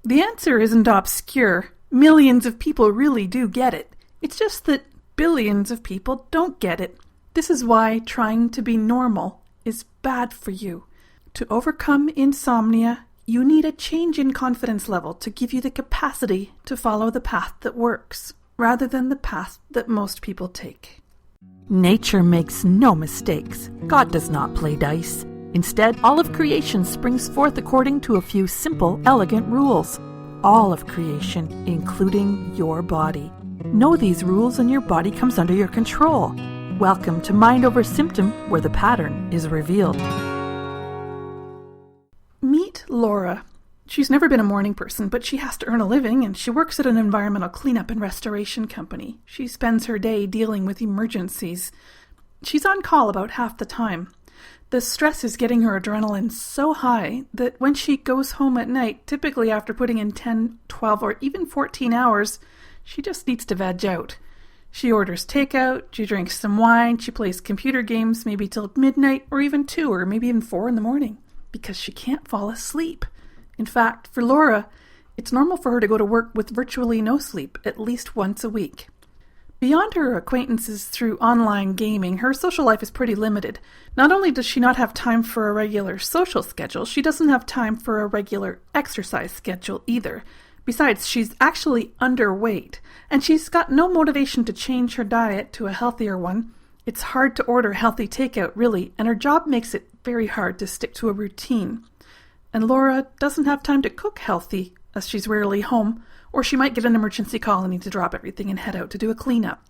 The answer isn't obscure. Millions of people really do get it. It's just that billions of people don't get it. This is why trying to be normal is bad for you. To overcome insomnia, you need a change in confidence level to give you the capacity to follow the path that works, rather than the path that most people take. Nature makes no mistakes. God does not play dice. Instead, all of creation springs forth according to a few simple, elegant rules. All of creation, including your body. Know these rules and your body comes under your control. Welcome to Mind Over Symptom, where the pattern is revealed. Meet Laura. She's never been a morning person, but she has to earn a living, and she works at an environmental cleanup and restoration company. She spends her day dealing with emergencies. She's on call about half the time. The stress is getting her adrenaline so high that when she goes home at night, typically after putting in 10, 12, or even 14 hours, she just needs to veg out. She orders takeout, she drinks some wine, she plays computer games maybe till midnight or even 2 or maybe even 4 in the morning because she can't fall asleep. In fact, for Laura, it's normal for her to go to work with virtually no sleep at least once a week. Beyond her acquaintances through online gaming, her social life is pretty limited. Not only does she not have time for a regular social schedule, she doesn't have time for a regular exercise schedule either. Besides, she's actually underweight, and she's got no motivation to change her diet to a healthier one. It's hard to order healthy takeout, really, and her job makes it very hard to stick to a routine. And Laura doesn't have time to cook healthy, as she's rarely home, or she might get an emergency call and need to drop everything and head out to do a cleanup.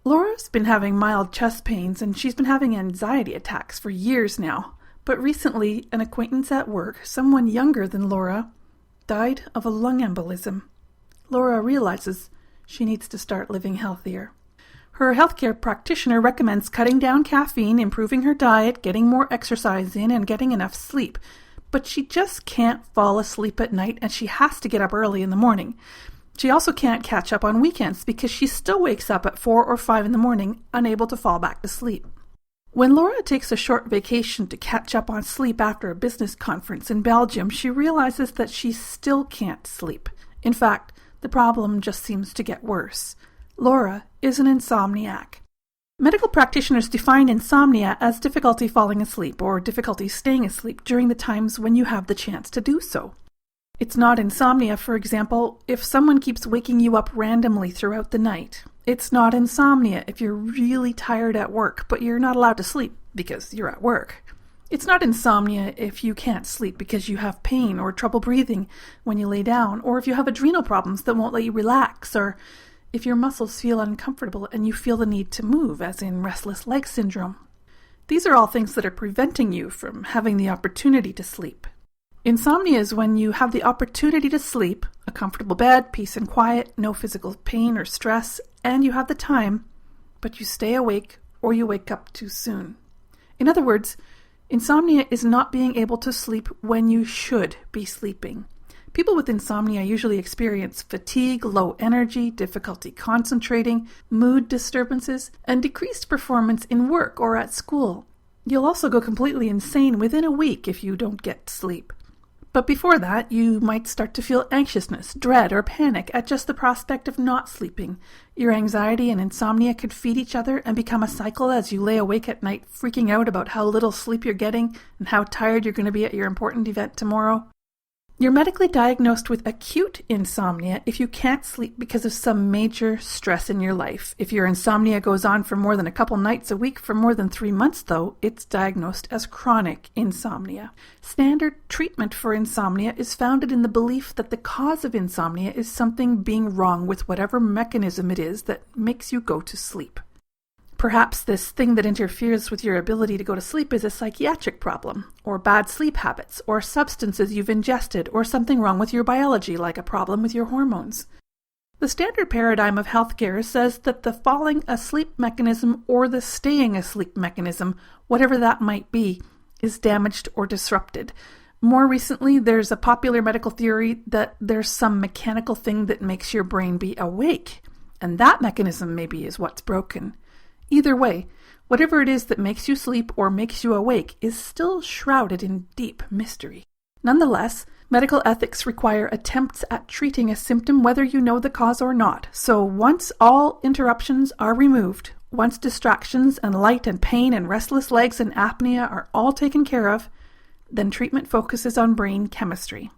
Laura's been having mild chest pains, and she's been having anxiety attacks for years now. But recently, an acquaintance at work, someone younger than Laura, died of a lung embolism. Laura realizes she needs to start living healthier. Her healthcare practitioner recommends cutting down caffeine, improving her diet, getting more exercise in, and getting enough sleep. But she just can't fall asleep at night, and she has to get up early in the morning. She also can't catch up on weekends because she still wakes up at 4 or 5 in the morning, unable to fall back to sleep. When Laura takes a short vacation to catch up on sleep after a business conference in Belgium, she realizes that she still can't sleep. In fact, the problem just seems to get worse. Laura is an insomniac. Medical practitioners define insomnia as difficulty falling asleep or difficulty staying asleep during the times when you have the chance to do so. It's not insomnia, for example, if someone keeps waking you up randomly throughout the night. It's not insomnia if you're really tired at work, but you're not allowed to sleep because you're at work. It's not insomnia if you can't sleep because you have pain or trouble breathing when you lay down, or if you have adrenal problems that won't let you relax, or if your muscles feel uncomfortable and you feel the need to move, as in restless leg syndrome. These are all things that are preventing you from having the opportunity to sleep. Insomnia is when you have the opportunity to sleep, a comfortable bed, peace and quiet, no physical pain or stress, and you have the time, but you stay awake or you wake up too soon. In other words, insomnia is not being able to sleep when you should be sleeping. People with insomnia usually experience fatigue, low energy, difficulty concentrating, mood disturbances, and decreased performance in work or at school. You'll also go completely insane within a week if you don't get sleep. But before that, you might start to feel anxiousness, dread, or panic at just the prospect of not sleeping. Your anxiety and insomnia could feed each other and become a cycle as you lay awake at night freaking out about how little sleep you're getting and how tired you're going to be at your important event tomorrow. You're medically diagnosed with acute insomnia if you can't sleep because of some major stress in your life. If your insomnia goes on for more than a couple nights a week for more than 3 months, though, it's diagnosed as chronic insomnia. Standard treatment for insomnia is founded in the belief that the cause of insomnia is something being wrong with whatever mechanism it is that makes you go to sleep. Perhaps this thing that interferes with your ability to go to sleep is a psychiatric problem, or bad sleep habits, or substances you've ingested, or something wrong with your biology, like a problem with your hormones. The standard paradigm of healthcare says that the falling asleep mechanism or the staying asleep mechanism, whatever that might be, is damaged or disrupted. More recently, there's a popular medical theory that there's some mechanical thing that makes your brain be awake, and that mechanism maybe is what's broken. Either way, whatever it is that makes you sleep or makes you awake is still shrouded in deep mystery. Nonetheless, Medical ethics require attempts at treating a symptom whether you know the cause or not. So once all interruptions are removed, once distractions and light and pain and restless legs and apnea are all taken care of, then treatment focuses on brain chemistry.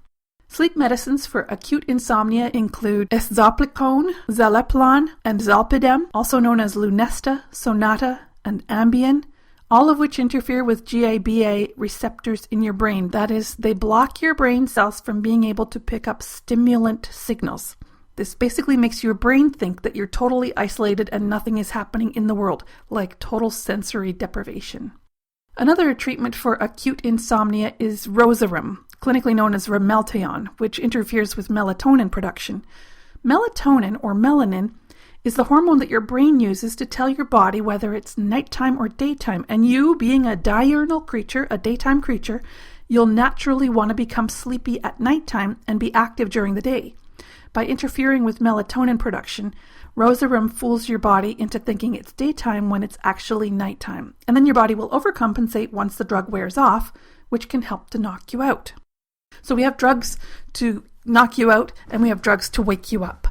Sleep medicines for acute insomnia include esoplicone, zaleplon, and zolpidem, also known as Lunesta, Sonata, and Ambien, all of which interfere with GABA receptors in your brain. That is, they block your brain cells from being able to pick up stimulant signals. This basically makes your brain think that you're totally isolated and nothing is happening in the world, like total sensory deprivation. Another treatment for acute insomnia is Rosarum, clinically known as Ramelteon, which interferes with melatonin production. Melatonin, or melanin, is the hormone that your brain uses to tell your body whether it's nighttime or daytime. And you, being a diurnal creature, a daytime creature, you'll naturally want to become sleepy at nighttime and be active during the day. By interfering with melatonin production, Rosarum fools your body into thinking it's daytime when it's actually nighttime. And then your body will overcompensate once the drug wears off, which can help to knock you out. So we have drugs to knock you out and we have drugs to wake you up.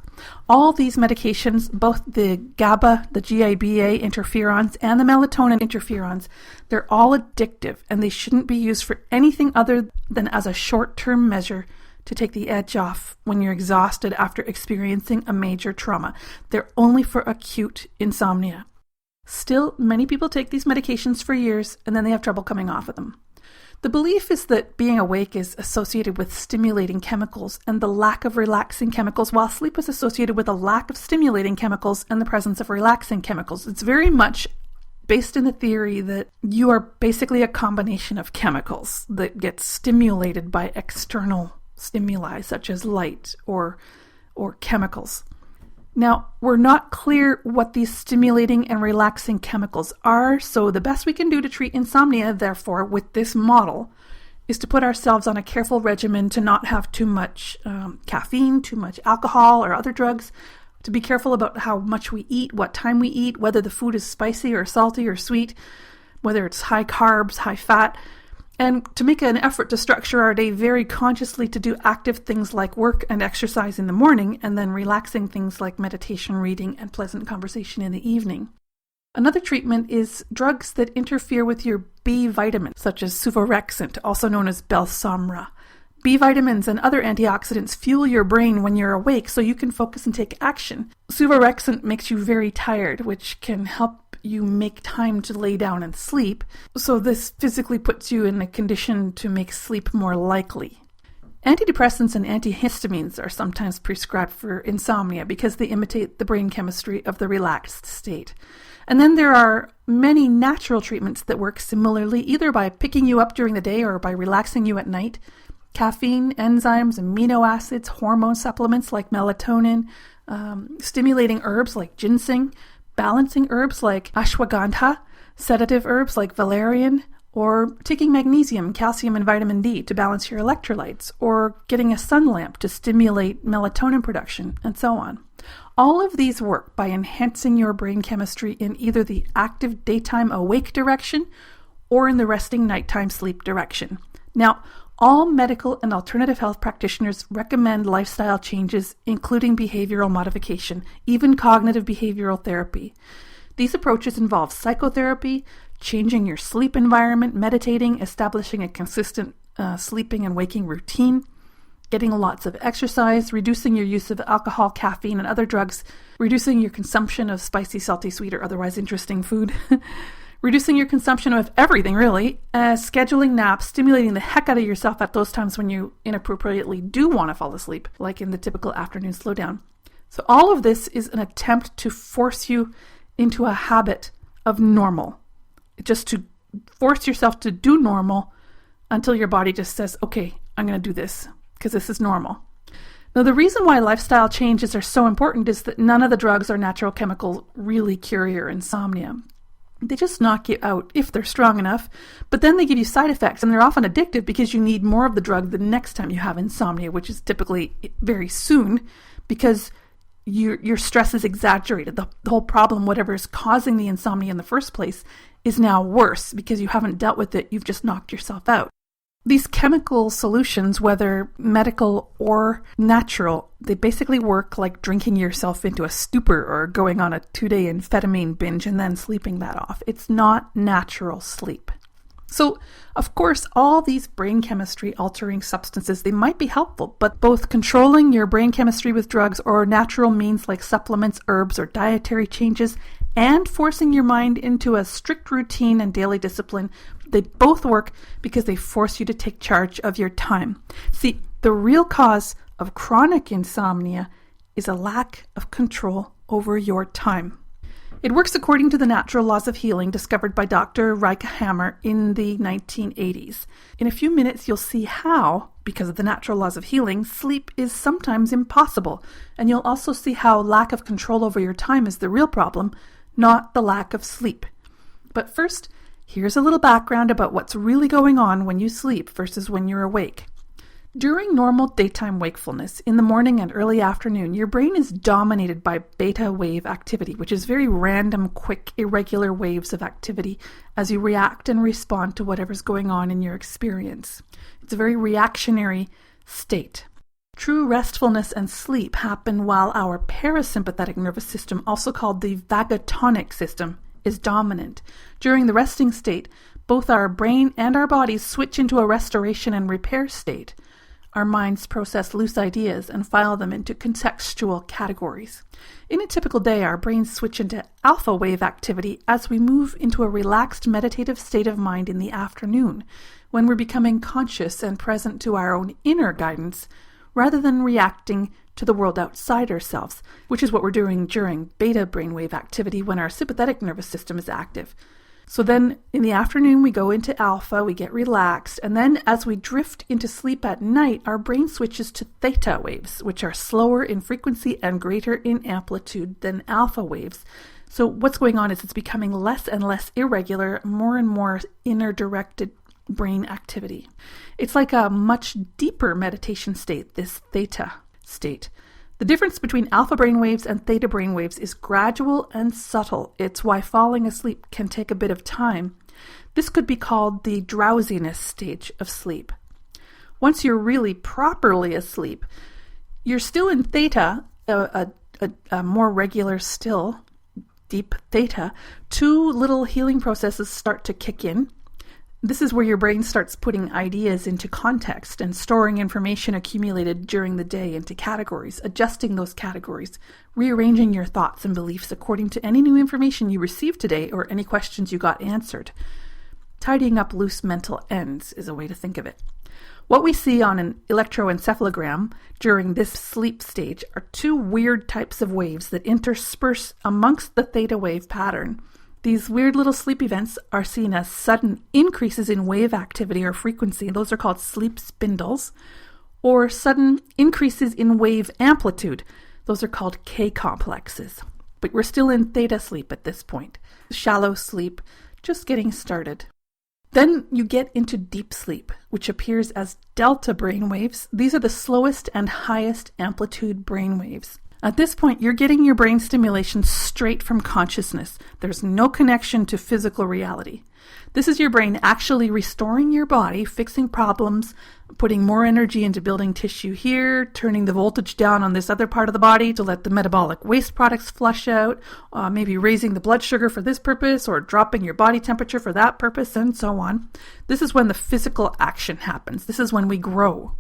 All these medications, both the GABA, the GABA interferons, and the melatonin interferons, they're all addictive and they shouldn't be used for anything other than as a short-term measure to take the edge off when you're exhausted after experiencing a major trauma. They're only for acute insomnia. Still, many people take these medications for years and then they have trouble coming off of them. The belief is that being awake is associated with stimulating chemicals and the lack of relaxing chemicals, while sleep is associated with a lack of stimulating chemicals and the presence of relaxing chemicals. It's very much based in the theory that you are basically a combination of chemicals that get stimulated by external stimuli, such as light or chemicals. Now, we're not clear what these stimulating and relaxing chemicals are, so the best we can do to treat insomnia, therefore, with this model, is to put ourselves on a careful regimen to not have too much caffeine, too much alcohol or other drugs, to be careful about how much we eat, what time we eat, whether the food is spicy or salty or sweet, whether it's high carbs, high fat, and to make an effort to structure our day very consciously to do active things like work and exercise in the morning, and then relaxing things like meditation, reading, and pleasant conversation in the evening. Another treatment is drugs that interfere with your B vitamins, such as suvorexant, also known as Belsomra. B vitamins and other antioxidants fuel your brain when you're awake so you can focus and take action. Suvorexant makes you very tired, which can help you make time to lay down and sleep, so this physically puts you in a condition to make sleep more likely. Antidepressants and antihistamines are sometimes prescribed for insomnia because they imitate the brain chemistry of the relaxed state. And then there are many natural treatments that work similarly, either by picking you up during the day or by relaxing you at night. Caffeine, enzymes, amino acids, hormone supplements like melatonin, stimulating herbs like ginseng, balancing herbs like ashwagandha, sedative herbs like valerian, or taking magnesium, calcium, and vitamin D to balance your electrolytes, or getting a sun lamp to stimulate melatonin production, and so on. All of these work by enhancing your brain chemistry in either the active daytime awake direction or in the resting nighttime sleep direction. Now, all medical and alternative health practitioners recommend lifestyle changes, including behavioral modification, even cognitive behavioral therapy. These approaches involve psychotherapy, changing your sleep environment, meditating, establishing a consistent sleeping and waking routine, getting lots of exercise, reducing your use of alcohol, caffeine, and other drugs, reducing your consumption of spicy, salty, sweet, or otherwise interesting food, reducing your consumption of everything, really, scheduling naps, stimulating the heck out of yourself at those times when you inappropriately do want to fall asleep, like in the typical afternoon slowdown. So all of this is an attempt to force you into a habit of normal, just to force yourself to do normal until your body just says, okay, I'm going to do this because this is normal. Now, the reason why lifestyle changes are so important is that none of the drugs or natural chemicals really cure your insomnia. They just knock you out if they're strong enough, but then they give you side effects, and they're often addictive because you need more of the drug the next time you have insomnia, which is typically very soon because your stress is exaggerated. The whole problem, whatever is causing the insomnia in the first place, is now worse because you haven't dealt with it. You've just knocked yourself out. These chemical solutions, whether medical or natural, they basically work like drinking yourself into a stupor or going on a 2-day amphetamine binge and then sleeping that off. It's not natural sleep. So, of course, all these brain chemistry altering substances, they might be helpful, but both controlling your brain chemistry with drugs or natural means like supplements, herbs, or dietary changes, and forcing your mind into a strict routine and daily discipline, they both work because they force you to take charge of your time. See, the real cause of chronic insomnia is a lack of control over your time. It works according to the natural laws of healing discovered by Dr. Rika Hammer in the 1980s. In a few minutes, you'll see how, because of the natural laws of healing, sleep is sometimes impossible. And you'll also see how lack of control over your time is the real problem, not the lack of sleep. But first, here's a little background about what's really going on when you sleep versus when you're awake. During normal daytime wakefulness, in the morning and early afternoon, your brain is dominated by beta wave activity, which is very random, quick, irregular waves of activity as you react and respond to whatever's going on in your experience. It's a very reactionary state. True restfulness and sleep happen while our parasympathetic nervous system, also called the vagatonic system, is dominant. During the resting state, both our brain and our bodies switch into a restoration and repair state. Our minds process loose ideas and file them into contextual categories. In a typical day, our brains switch into alpha wave activity as we move into a relaxed meditative state of mind in the afternoon, when we're becoming conscious and present to our own inner guidance, rather than reacting to the world outside ourselves, which is what we're doing during beta brainwave activity when our sympathetic nervous system is active. So then in the afternoon, we go into alpha, we get relaxed, and then as we drift into sleep at night, our brain switches to theta waves, which are slower in frequency and greater in amplitude than alpha waves. So what's going on is it's becoming less and less irregular, more and more inner-directed brain activity. It's like a much deeper meditation state, this theta state. The difference between alpha brainwaves and theta brainwaves is gradual and subtle. It's why falling asleep can take a bit of time. This could be called the drowsiness stage of sleep. Once you're really properly asleep, you're still in theta, a more regular still, deep theta. Two little healing processes start to kick in. This is where your brain starts putting ideas into context and storing information accumulated during the day into categories, adjusting those categories, rearranging your thoughts and beliefs according to any new information you received today or any questions you got answered. Tidying up loose mental ends is a way to think of it. What we see on an electroencephalogram during this sleep stage are two weird types of waves that intersperse amongst the theta wave pattern. These weird little sleep events are seen as sudden increases in wave activity or frequency. Those are called sleep spindles. Or sudden increases in wave amplitude. Those are called K-complexes. But we're still in theta sleep at this point. Shallow sleep, just getting started. Then you get into deep sleep, which appears as delta brainwaves. These are the slowest and highest amplitude brainwaves. At this point, you're getting your brain stimulation straight from consciousness. There's no connection to physical reality. This is your brain actually restoring your body, fixing problems, putting more energy into building tissue here, turning the voltage down on this other part of the body to let the metabolic waste products flush out, maybe raising the blood sugar for this purpose or dropping your body temperature for that purpose, and so on. This is when the physical action happens. This is when we grow.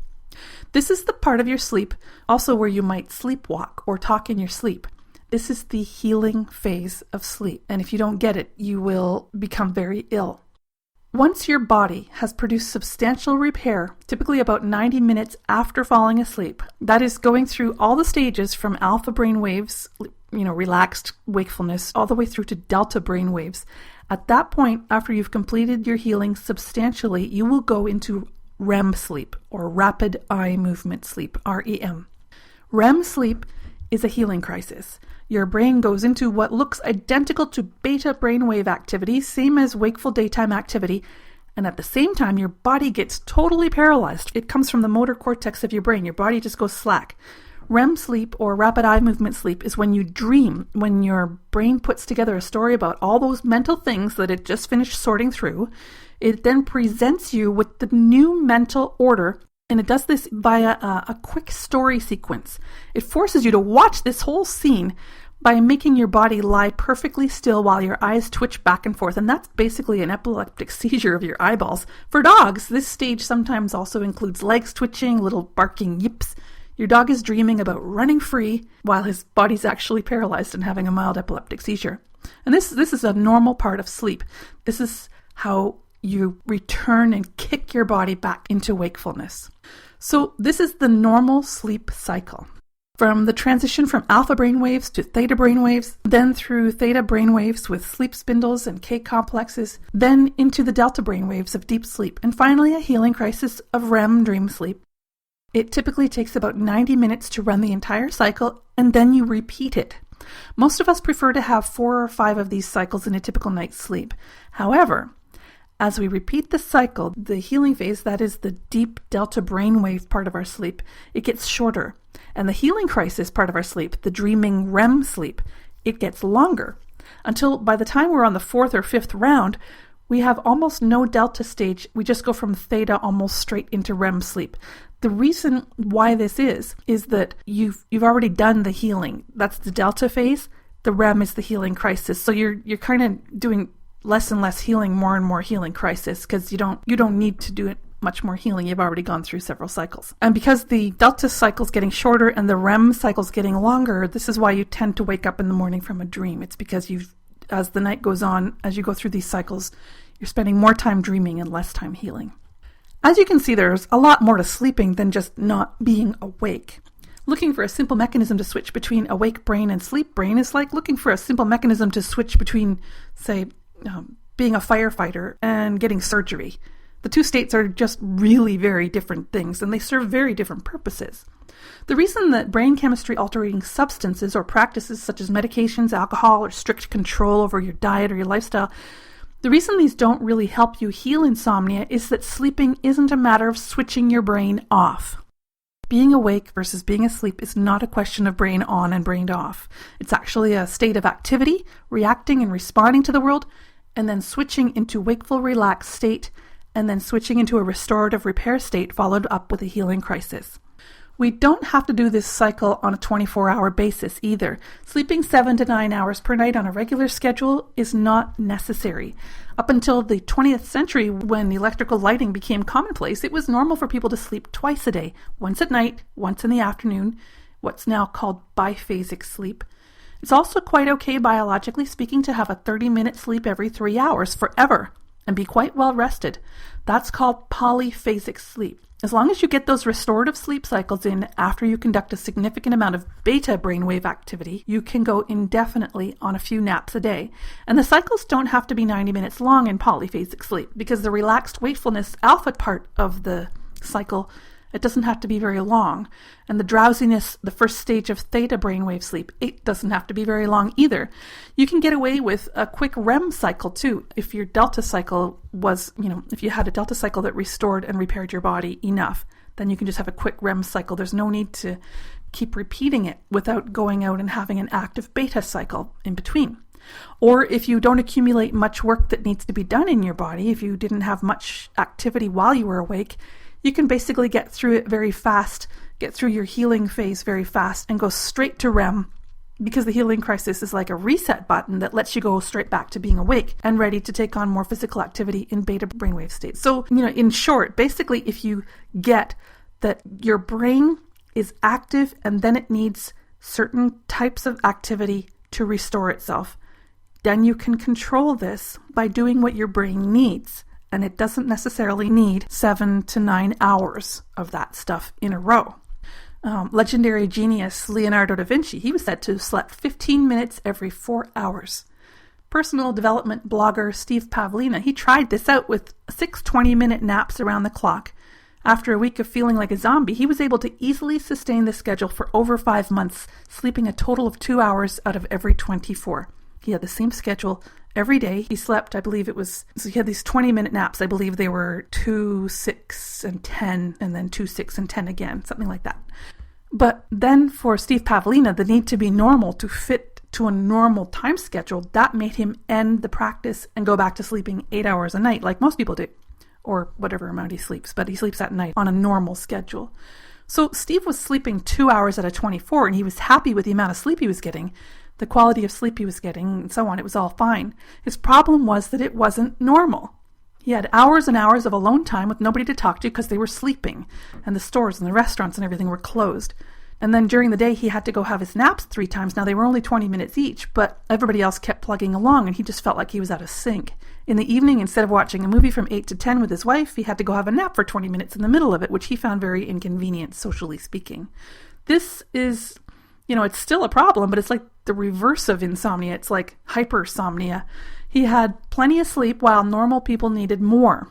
This is the part of your sleep also where you might sleepwalk or talk in your sleep. This is the healing phase of sleep. And if you don't get it, you will become very ill. Once your body has produced substantial repair, typically about 90 minutes after falling asleep, that is going through all the stages from alpha brain waves, relaxed wakefulness, all the way through to delta brain waves. At that point, after you've completed your healing substantially, you will go into REM sleep, or rapid eye movement sleep, REM. REM sleep is a healing crisis. Your brain goes into what looks identical to beta brainwave activity, same as wakeful daytime activity, and at the same time, your body gets totally paralyzed. It comes from the motor cortex of your brain. Your body just goes slack. REM sleep, or rapid eye movement sleep, is when you dream, when your brain puts together a story about all those mental things that it just finished sorting through. It then presents you with the new mental order, and it does this via a quick story sequence. It forces you to watch this whole scene by making your body lie perfectly still while your eyes twitch back and forth. And that's basically an epileptic seizure of your eyeballs. For dogs, this stage sometimes also includes legs twitching, little barking yips. Your dog is dreaming about running free while his body's actually paralyzed and having a mild epileptic seizure. And this is a normal part of sleep. This is how you return and kick your body back into wakefulness. So this is the normal sleep cycle. From the transition from alpha brainwaves to theta brainwaves, then through theta brainwaves with sleep spindles and K complexes, then into the delta brainwaves of deep sleep, and finally a healing crisis of REM dream sleep. It typically takes about 90 minutes to run the entire cycle, and then you repeat it. Most of us prefer to have 4 or 5 of these cycles in a typical night's sleep. However, as we repeat the cycle, the healing phase, that is the deep delta brainwave part of our sleep, it gets shorter. And the healing crisis part of our sleep, the dreaming REM sleep, it gets longer. Until by the time we're on the 4th or 5th round, we have almost no delta stage. We just go from theta almost straight into REM sleep. The reason why this is that you've already done the healing. That's the delta phase. The REM is the healing crisis. So you're kind of doing less and less healing, more and more healing crisis, because you don't need to do it much more healing. You've already gone through several cycles. And because the delta cycle's getting shorter and the REM cycle's getting longer, this is why you tend to wake up in the morning from a dream. It's because as the night goes on, as you go through these cycles, you're spending more time dreaming and less time healing. As you can see, there's a lot more to sleeping than just not being awake. Looking for a simple mechanism to switch between awake brain and sleep brain is like looking for a simple mechanism to switch between, say, being a firefighter and getting surgery. The two states are just really very different things, and they serve very different purposes. The reason that brain chemistry altering substances or practices such as medications, alcohol, or strict control over your diet or your lifestyle, the reason these don't really help you heal insomnia is that sleeping isn't a matter of switching your brain off. Being awake versus being asleep is not a question of brain on and brain off. It's actually a state of activity, reacting and responding to the world, and then switching into wakeful, relaxed state, and then switching into a restorative repair state followed up with a healing crisis. We don't have to do this cycle on a 24-hour basis either. Sleeping 7 to 9 hours per night on a regular schedule is not necessary. Up until the 20th century, when electrical lighting became commonplace, it was normal for people to sleep twice a day, once at night, once in the afternoon, what's now called biphasic sleep. It's also quite okay, biologically speaking, to have a 30-minute sleep every 3 hours forever and be quite well rested. That's called polyphasic sleep. As long as you get those restorative sleep cycles in after you conduct a significant amount of beta brainwave activity, you can go indefinitely on a few naps a day. And the cycles don't have to be 90 minutes long in polyphasic sleep, because the relaxed wakefulness alpha part of the cycle, it doesn't have to be very long. And the drowsiness, the first stage of theta brainwave sleep, it doesn't have to be very long either. You can get away with a quick REM cycle too. If your delta cycle was, if you had a delta cycle that restored and repaired your body enough, then you can just have a quick REM cycle. There's no need to keep repeating it without going out and having an active beta cycle in between. Or if you don't accumulate much work that needs to be done in your body, if you didn't have much activity while you were awake, you can basically get through it very fast, get through your healing phase very fast, and go straight to REM, because the healing crisis is like a reset button that lets you go straight back to being awake and ready to take on more physical activity in beta brainwave state. So, in short, basically, if you get that your brain is active and then it needs certain types of activity to restore itself, then you can control this by doing what your brain needs. And it doesn't necessarily need 7 to 9 hours of that stuff in a row. Legendary genius Leonardo da Vinci, he was said to have slept 15 minutes every 4 hours. Personal development blogger Steve Pavlina, he tried this out with 6 20-minute naps around the clock. After a week of feeling like a zombie, he was able to easily sustain the schedule for over 5 months, sleeping a total of 2 hours out of every 24. He had the same schedule every day. He slept, I believe so he had these 20-minute naps. I believe they were 2, 6, and 10, and then 2, 6, and 10 again, something like that. But then for Steve Pavlina, the need to be normal, to fit to a normal time schedule, that made him end the practice and go back to sleeping 8 hours a night, like most people do, or whatever amount he sleeps, but he sleeps at night on a normal schedule. So Steve was sleeping 2 hours out of 24, and he was happy with the amount of sleep he was getting, the quality of sleep he was getting, and so on. It was all fine. His problem was that it wasn't normal. He had hours and hours of alone time with nobody to talk to because they were sleeping, and the stores and the restaurants and everything were closed. And then during the day, he had to go have his naps 3 times. Now, they were only 20 minutes each, but everybody else kept plugging along, and he just felt like he was out of sync. In the evening, instead of watching a movie from 8 to 10 with his wife, he had to go have a nap for 20 minutes in the middle of it, which he found very inconvenient, socially speaking. This is, it's still a problem, but it's like the reverse of insomnia. It's like hypersomnia. He had plenty of sleep while normal people needed more.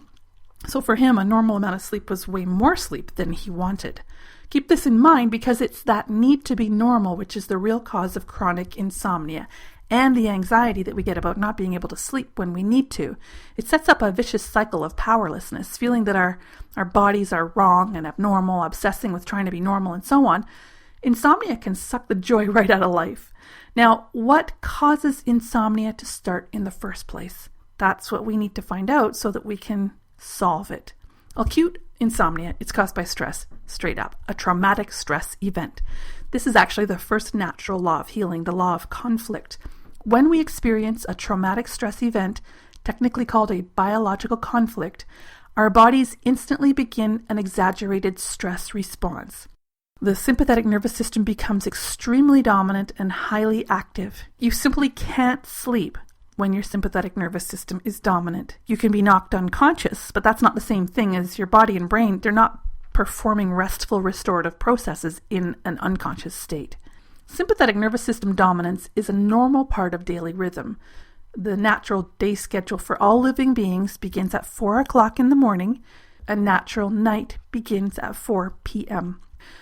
So for him, a normal amount of sleep was way more sleep than he wanted. Keep this in mind because it's that need to be normal which is the real cause of chronic insomnia and the anxiety that we get about not being able to sleep when we need to. It sets up a vicious cycle of powerlessness, feeling that our bodies are wrong and abnormal, obsessing with trying to be normal and so on. Insomnia can suck the joy right out of life. Now, what causes insomnia to start in the first place? That's what we need to find out so that we can solve it. Acute insomnia, it's caused by stress, straight up, a traumatic stress event. This is actually the first natural law of healing, the law of conflict. When we experience a traumatic stress event, technically called a biological conflict, our bodies instantly begin an exaggerated stress response. The sympathetic nervous system becomes extremely dominant and highly active. You simply can't sleep when your sympathetic nervous system is dominant. You can be knocked unconscious, but that's not the same thing as your body and brain. They're not performing restful restorative processes in an unconscious state. Sympathetic nervous system dominance is a normal part of daily rhythm. The natural day schedule for all living beings begins at 4 o'clock in the morning. A natural night begins at 4 p.m.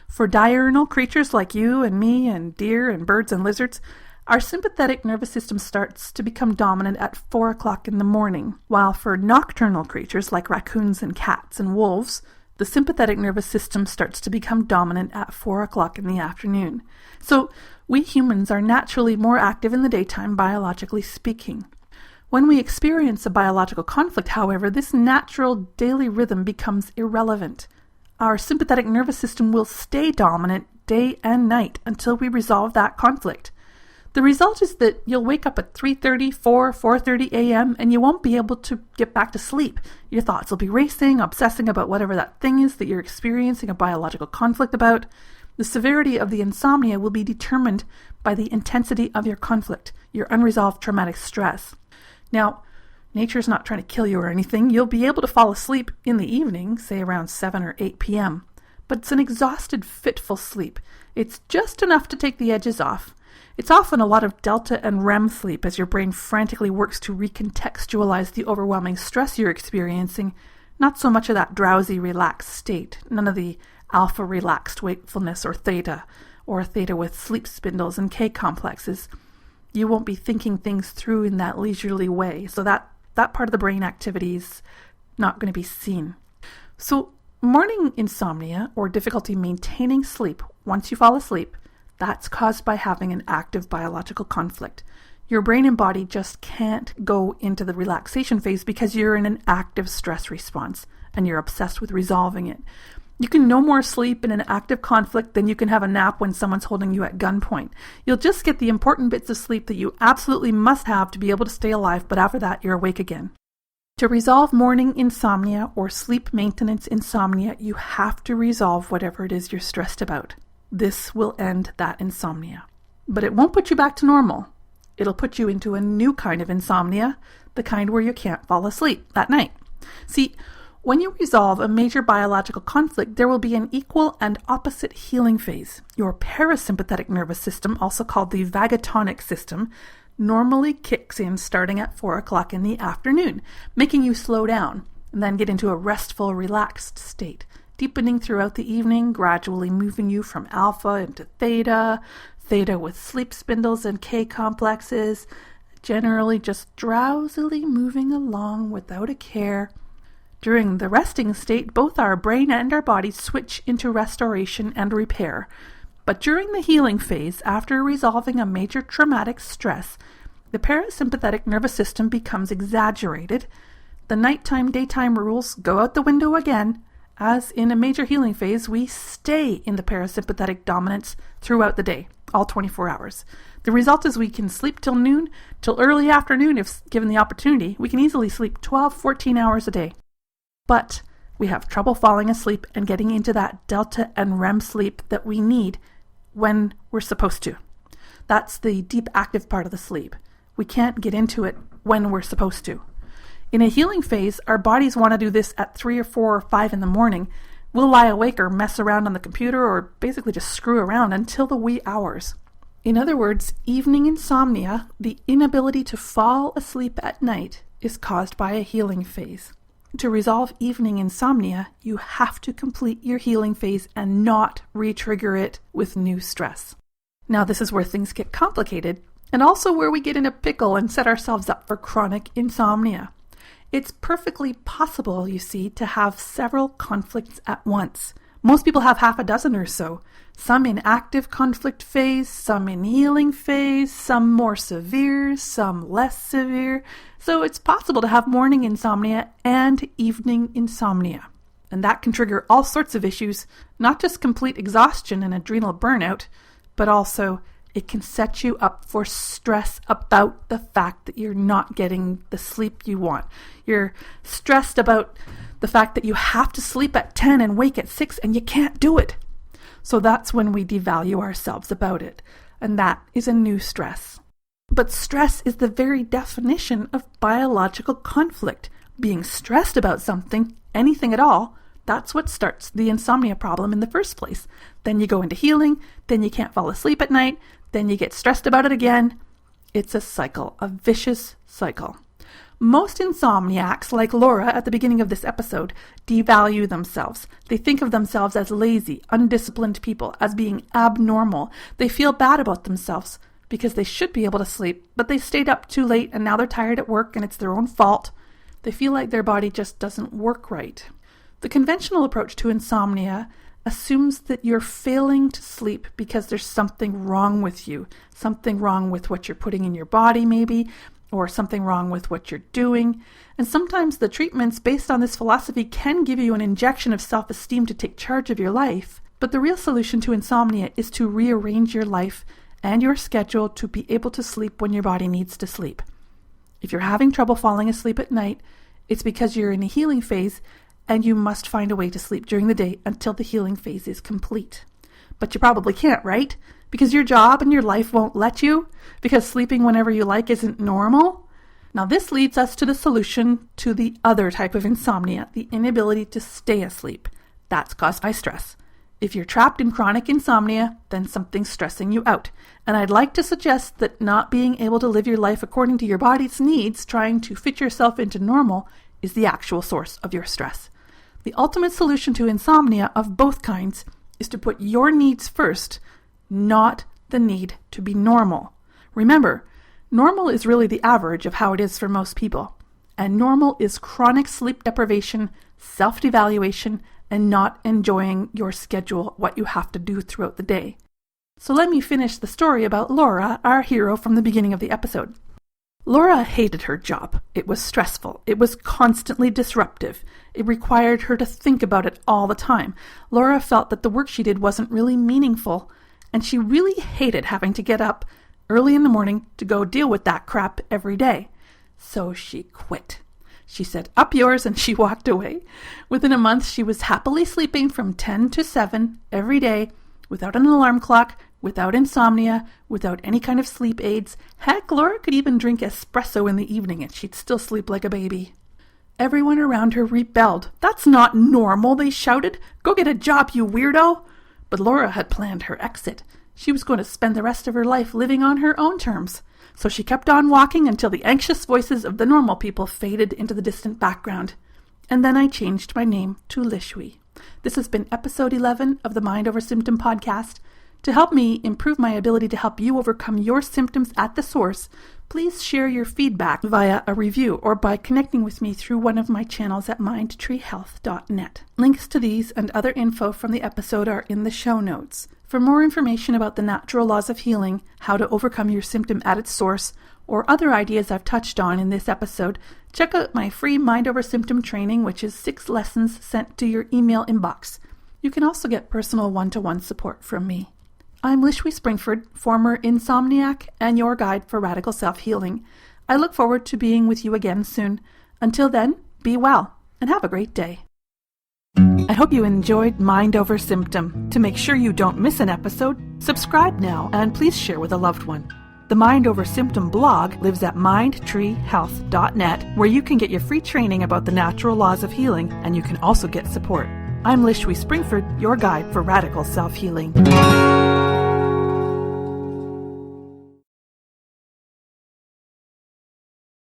For diurnal creatures like you and me and deer and birds and lizards, our sympathetic nervous system starts to become dominant at 4 o'clock in the morning, while for nocturnal creatures like raccoons and cats and wolves, the sympathetic nervous system starts to become dominant at 4 o'clock in the afternoon. So we humans are naturally more active in the daytime, biologically speaking. When we experience a biological conflict, however, this natural daily rhythm becomes irrelevant. Our sympathetic nervous system will stay dominant day and night until we resolve that conflict. The result is that you'll wake up at 3:30, 4:30 a.m. and you won't be able to get back to sleep. Your thoughts will be racing, obsessing about whatever that thing is that you're experiencing a biological conflict about. The severity of the insomnia will be determined by the intensity of your conflict, your unresolved traumatic stress. Now, nature's not trying to kill you or anything. You'll be able to fall asleep in the evening, say around 7 or 8 p.m. But it's an exhausted, fitful sleep. It's just enough to take the edges off. It's often a lot of delta and REM sleep as your brain frantically works to recontextualize the overwhelming stress you're experiencing, not so much of that drowsy, relaxed state, none of the alpha relaxed wakefulness or theta with sleep spindles and K complexes. You won't be thinking things through in that leisurely way, so that part of the brain activity is not going to be seen. So morning insomnia, or difficulty maintaining sleep once you fall asleep, that's caused by having an active biological conflict. Your brain and body just can't go into the relaxation phase because you're in an active stress response and you're obsessed with resolving it. You can no more sleep in an active conflict than you can have a nap when someone's holding you at gunpoint. You'll just get the important bits of sleep that you absolutely must have to be able to stay alive, but after that, you're awake again. To resolve morning insomnia or sleep maintenance insomnia, you have to resolve whatever it is you're stressed about. This will end that insomnia. But it won't put you back to normal. It'll put you into a new kind of insomnia, the kind where you can't fall asleep at night. See, when you resolve a major biological conflict, there will be an equal and opposite healing phase. Your parasympathetic nervous system, also called the vagatonic system, normally kicks in starting at 4 o'clock in the afternoon, making you slow down and then get into a restful, relaxed state, deepening throughout the evening, gradually moving you from alpha into theta with sleep spindles and K complexes, generally just drowsily moving along without a care. During the resting state, both our brain and our body switch into restoration and repair. But during the healing phase, after resolving a major traumatic stress, the parasympathetic nervous system becomes exaggerated. The nighttime-daytime rules go out the window again. As in a major healing phase, we stay in the parasympathetic dominance throughout the day, all 24 hours. The result is we can sleep till noon, till early afternoon if given the opportunity. We can easily sleep 12, 14 hours a day. But we have trouble falling asleep and getting into that delta and REM sleep that we need when we're supposed to. That's the deep active part of the sleep. We can't get into it when we're supposed to. In a healing phase, our bodies want to do this at 3 or 4 or 5 in the morning. We'll lie awake or mess around on the computer or basically just screw around until the wee hours. In other words, evening insomnia, the inability to fall asleep at night, is caused by a healing phase. To resolve evening insomnia, you have to complete your healing phase and not re-trigger it with new stress. Now, this is where things get complicated, and also where we get in a pickle and set ourselves up for chronic insomnia. It's perfectly possible, you see, to have several conflicts at once. Most people have half a dozen or so. Some in active conflict phase, some in healing phase, some more severe, some less severe. So it's possible to have morning insomnia and evening insomnia. And that can trigger all sorts of issues, not just complete exhaustion and adrenal burnout, but also it can set you up for stress about the fact that you're not getting the sleep you want. You're stressed about the fact that you have to sleep at 10 and wake at 6 and you can't do it. So that's when we devalue ourselves about it. And that is a new stress. But stress is the very definition of biological conflict. Being stressed about something, anything at all, that's what starts the insomnia problem in the first place. Then you go into healing, then you can't fall asleep at night, then you get stressed about it again. It's a cycle, a vicious cycle. Most insomniacs, like Laura at the beginning of this episode, devalue themselves. They think of themselves as lazy, undisciplined people, as being abnormal. They feel bad about themselves because they should be able to sleep, but they stayed up too late and now they're tired at work and it's their own fault. They feel like their body just doesn't work right. The conventional approach to insomnia assumes that you're failing to sleep because there's something wrong with you, something wrong with what you're putting in your body maybe, or something wrong with what you're doing. And sometimes the treatments based on this philosophy can give you an injection of self-esteem to take charge of your life. But the real solution to insomnia is to rearrange your life and your schedule to be able to sleep when your body needs to sleep. If you're having trouble falling asleep at night, it's because you're in a healing phase and you must find a way to sleep during the day until the healing phase is complete. But you probably can't, right? Because your job and your life won't let you? Because sleeping whenever you like isn't normal? Now this leads us to the solution to the other type of insomnia, the inability to stay asleep. That's caused by stress. If you're trapped in chronic insomnia, then something's stressing you out. And I'd like to suggest that not being able to live your life according to your body's needs, trying to fit yourself into normal, is the actual source of your stress. The ultimate solution to insomnia of both kinds is to put your needs first, not the need to be normal. Remember, normal is really the average of how it is for most people. And normal is chronic sleep deprivation, self-devaluation, and not enjoying your schedule, what you have to do throughout the day. So let me finish the story about Laura, our hero from the beginning of the episode. Laura hated her job. It was stressful. It was constantly disruptive. It required her to think about it all the time. Laura felt that the work she did wasn't really meaningful, and she really hated having to get up early in the morning to go deal with that crap every day. So she quit. She said, "Up yours," and she walked away. Within a month, she was happily sleeping from 10 to 7 every day, without an alarm clock, without insomnia, without any kind of sleep aids. Heck, Laura could even drink espresso in the evening and she'd still sleep like a baby. Everyone around her rebelled. "That's not normal," they shouted. "Go get a job, you weirdo." But Laura had planned her exit. She was going to spend the rest of her life living on her own terms. So she kept on walking until the anxious voices of the normal people faded into the distant background. And then I changed my name to Lishui. This has been episode 11 of the Mind Over Symptom podcast. To help me improve my ability to help you overcome your symptoms at the source, please share your feedback via a review or by connecting with me through one of my channels at mindtreehealth.net. Links to these and other info from the episode are in the show notes. For more information about the natural laws of healing, how to overcome your symptom at its source, or other ideas I've touched on in this episode, check out my free Mind Over Symptom training, which is 6 lessons sent to your email inbox. You can also get personal one-to-one support from me. I'm Lishwi Springford, former insomniac and your guide for radical self-healing. I look forward to being with you again soon. Until then, be well and have a great day. I hope you enjoyed Mind Over Symptom. To make sure you don't miss an episode, subscribe now and please share with a loved one. The Mind Over Symptom blog lives at mindtreehealth.net, where you can get your free training about the natural laws of healing, and you can also get support. I'm Lishwi Springford, your guide for radical self-healing.